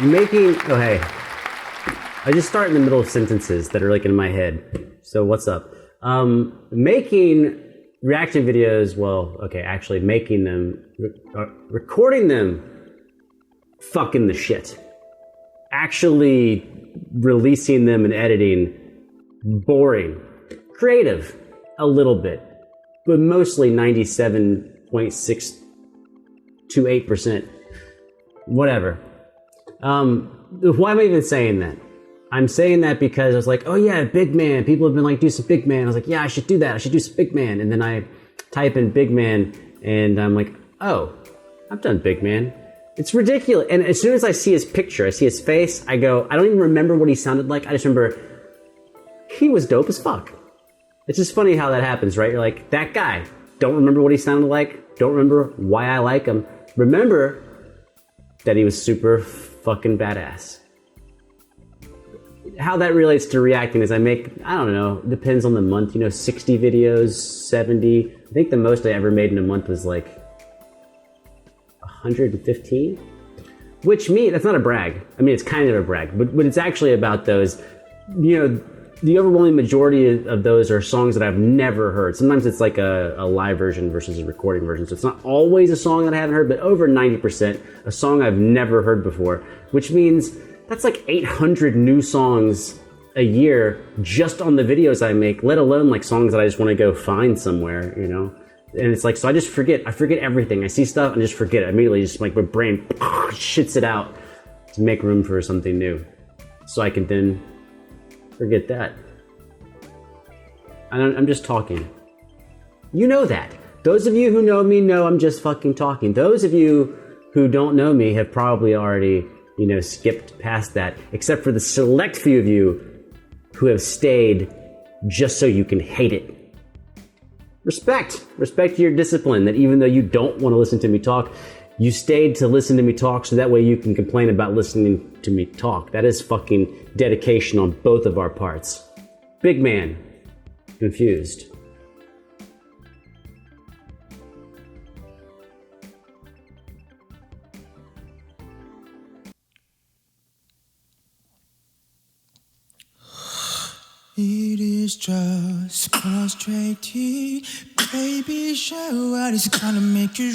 Oh, hey. I just start in the middle of sentences that are like in my head. So what's up? Making reaction videos, well, okay, actually making them, recording them, fucking the shit. Actually releasing them and editing, boring. Creative, a little bit, but mostly 97.628%. Whatever. Why am I even saying that? I'm saying that because I was like, oh yeah, Bigman. People have been like, do some Bigman. I was like, yeah, I should do that. I should do some Bigman. And then I type in Bigman and I'm like, oh, I've done Bigman. It's ridiculous. And as soon as I see his picture, I see his face, I go, I don't even remember what he sounded like. I just remember he was dope as fuck. It's just funny how that happens, right? You're like, that guy. Don't remember what he sounded like. Don't remember why I like him. Remember that he was super fucking badass. How that relates to reacting is I make, I don't know, depends on the month, 60 videos, 70. I think the most I ever made in a month was like 115, which that's not a brag. I mean, it's kind of a brag, but it's actually about those, the overwhelming majority of those are songs that I've never heard. Sometimes it's like a live version versus a recording version. So it's not always a song that I haven't heard, but over 90% a song I've never heard before, which means that's like 800 new songs a year just on the videos I make, let alone like songs that I just want to go find somewhere, And it's like, so I forget everything. I see stuff and just forget it immediately. Just like my brain shits it out to make room for something new. So I can then forget that. I'm just talking. You know that. Those of you who know me know I'm just fucking talking. Those of you who don't know me have probably already, skipped past that, except for the select few of you who have stayed just so you can hate it. Respect your discipline, that even though you don't want to listen to me talk, you stayed to listen to me talk so that way you can complain about listening to me talk. That is fucking dedication on both of our parts. Big man. Confused. It is just frustrating, baby. Show what is gonna make you.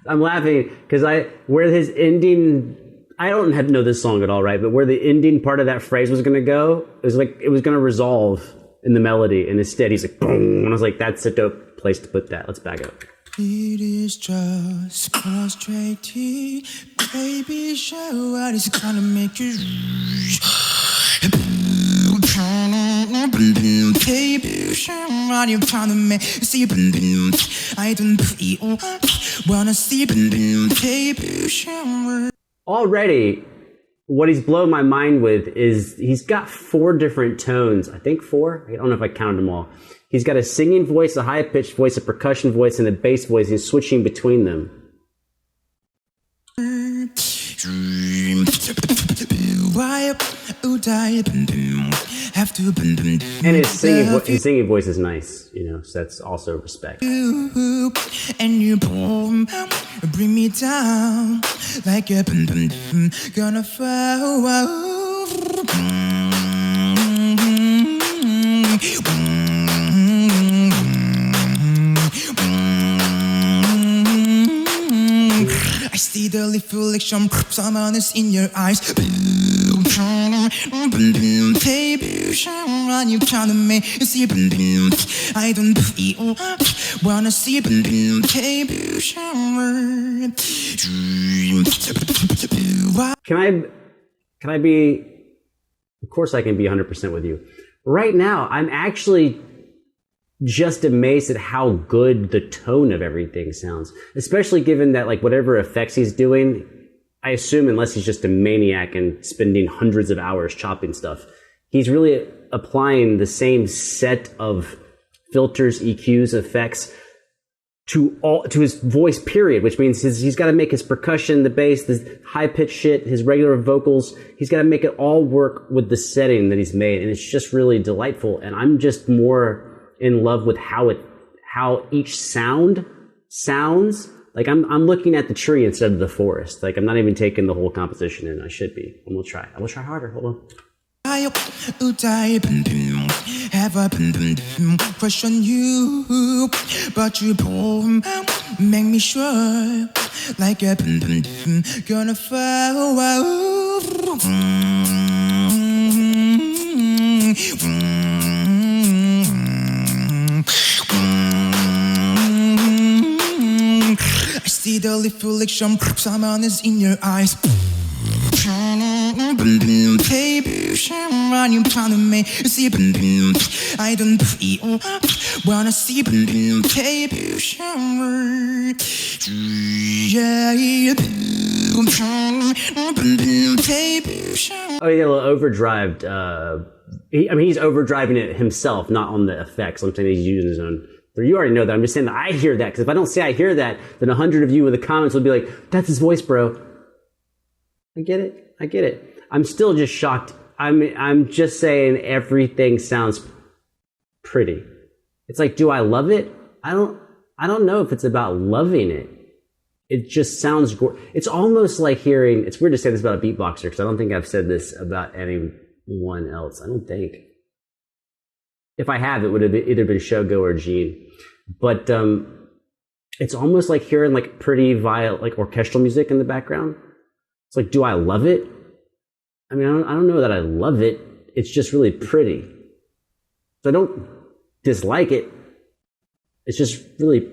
I'm laughing because where his ending, I don't know this song at all, right? But where the ending part of that phrase was gonna go, it was like it was gonna resolve in the melody, and instead he's like boom, and I was like, that's a dope place to put that. Let's back up. It is just frustrating, baby. Show what is gonna make you. Baby, show what you're trying to make. See, I don't wanna see, baby, show. Already, what he's blown my mind with is he's got 4 different tones. I think 4. I don't know if I counted them all. He's got a singing voice, a high-pitched voice, a percussion voice, and a bass voice. He's switching between them. And his singing voice is nice, so that's also respect. And you bring me down like a gonna fall. I see the reflection, someone is in your eyes. Baby, show you trying to make. See, I don't wanna see, baby, show. Can I be? Of course, I can be 100% with you. Right now, I'm actually just amazed at how good the tone of everything sounds, especially given that like whatever effects he's doing, I assume unless he's just a maniac and spending hundreds of hours chopping stuff, he's really applying the same set of filters, EQs, effects to his voice, period, which means he's got to make his percussion, the bass, the high-pitched shit, his regular vocals, he's got to make it all work with the setting that he's made, and it's just really delightful. And I'm just more in love with how each sound sounds Like I'm looking at the tree instead of the forest. Like I'm not even taking the whole composition in. I should be. I'm gonna try. I'm gonna try harder. Hold on. Have a crush on you, but you make me sure like a gonna fall. I see the reflection, someone is in your eyes. Baby, run you trying to make see I don't wanna see baby. Oh, he got a little overdrived. He's overdriving it himself, not on the effects. I'm saying he's using his own. But you already know that. I'm just saying that I hear that, because if I don't say I hear that, then 100 of you in the comments will be like, "That's his voice, bro." I get it. I'm still just shocked. I'm just saying everything sounds pretty. It's like, do I love it? I don't know if it's about loving it. It just sounds it's almost like hearing, it's weird to say this about a beatboxer, because I don't think I've said this about anyone else. I don't think. If I have, it would have either been Shogo or Gene. But it's almost like hearing like pretty like orchestral music in the background. It's like, do I love it? I mean, I don't know that I love it. It's just really pretty. So I don't dislike it. It's just really,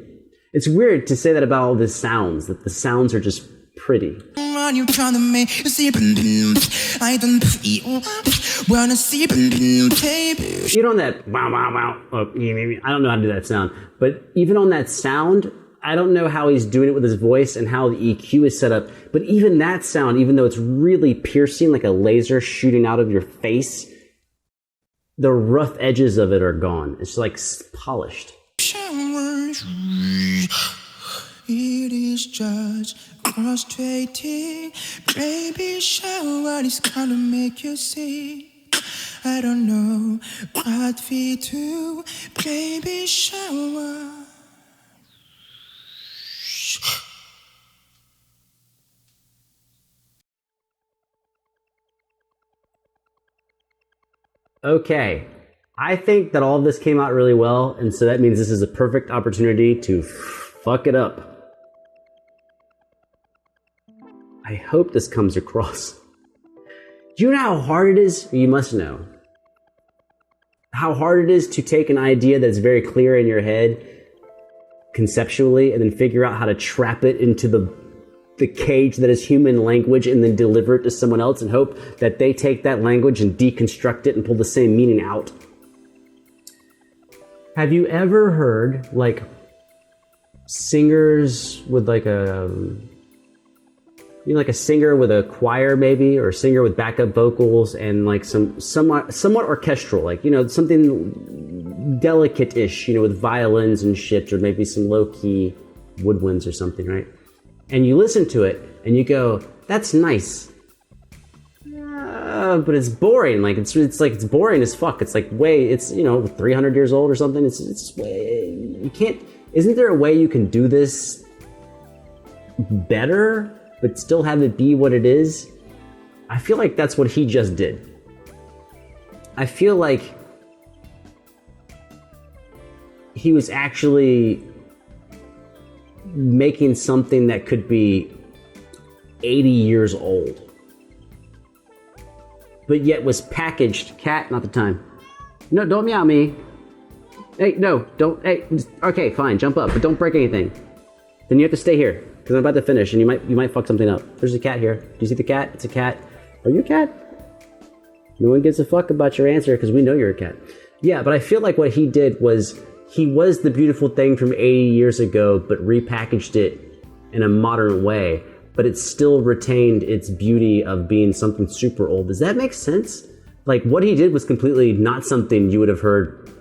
it's weird to say that about all the sounds, that the sounds are just pretty. You trying to make see I don't wanna see Even on that wow wow wow, I don't know how to do that sound, but even on that sound, I don't know how he's doing it with his voice and how the EQ is set up, but even that sound, even though it's really piercing, like a laser shooting out of your face, the rough edges of it are gone. It's like polished. It is just frustrating. Baby shower is gonna make you see. I don't know what we do. Baby shower. Okay, I think that all of this came out really well, and so that means this is a perfect opportunity to fuck it up. I hope this comes across. Do you know how hard it is? You must know. How hard it is to take an idea that's very clear in your head, conceptually, and then figure out how to trap it into the cage that is human language and then deliver it to someone else and hope that they take that language and deconstruct it and pull the same meaning out. Have you ever heard like singers with like a, like a singer with a choir maybe, or a singer with backup vocals and like somewhat orchestral, like, something delicate-ish, with violins and shit, or maybe some low-key woodwinds or something, right? And you listen to it and you go, that's nice. But it's boring. Like it's boring as fuck. It's like 300 years old or something. It's way, you can't, isn't there a way you can do this better, but still have it be what it is? I feel like that's what he just did. I feel like he was actually making something that could be 80 years old, but yet was packaged. Cat, not the time. No, don't meow me. Hey, no, don't. Hey, okay, fine, jump up, but don't break anything. Then you have to stay here, because I'm about to finish, and you might fuck something up. There's a cat here. Do you see the cat? It's a cat. Are you a cat? No one gives a fuck about your answer, because we know you're a cat. Yeah, but I feel like what he did was, he was the beautiful thing from 80 years ago, but repackaged it in a modern way, but it still retained its beauty of being something super old. Does that make sense? Like, what he did was completely not something you would have heard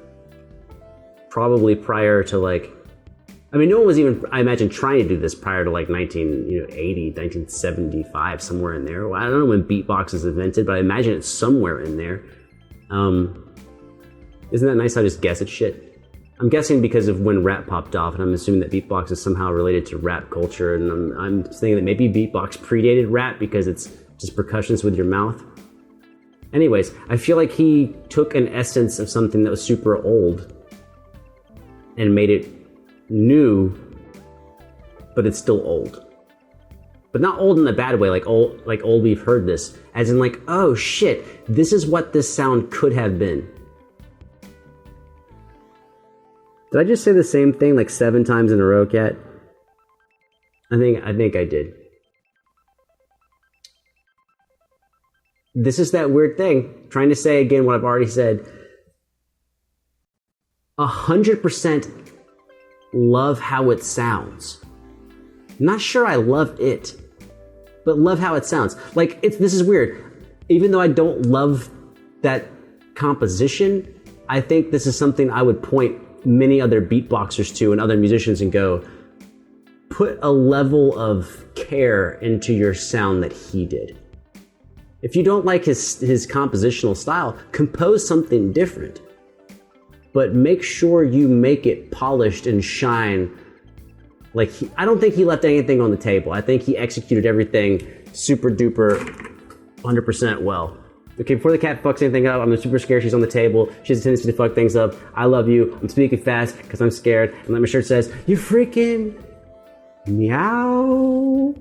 probably prior to no one was even, I imagine, trying to do this prior to 1980, 1975, somewhere in there. Well, I don't know when Beatbox was invented, but I imagine it's somewhere in there. Isn't that nice how I just guess at shit? I'm guessing because of when rap popped off, and I'm assuming that beatbox is somehow related to rap culture, and I'm thinking that maybe beatbox predated rap because it's just percussions with your mouth. Anyways, I feel like he took an essence of something that was super old and made it new, but it's still old. But not old in a bad way, like old we've heard this, as in like, oh shit, this is what this sound could have been. Did I just say the same thing like 7 times in a row, Kat? I think I did. This is that weird thing, trying to say again what I've already said. 100% love how it sounds. Not sure I love it, but love how it sounds. Like, this is weird. Even though I don't love that composition, I think this is something I would point many other beatboxers to and other musicians and go, put a level of care into your sound that he did. If you don't like his compositional style, compose something different. But make sure you make it polished and shine. Like, I don't think he left anything on the table. I think he executed everything super duper 100% well. Okay, before the cat fucks anything up, I'm super scared she's on the table. She has a tendency to fuck things up. I love you. I'm speaking fast because I'm scared. And like my shirt says, you freaking meow.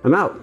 I'm out.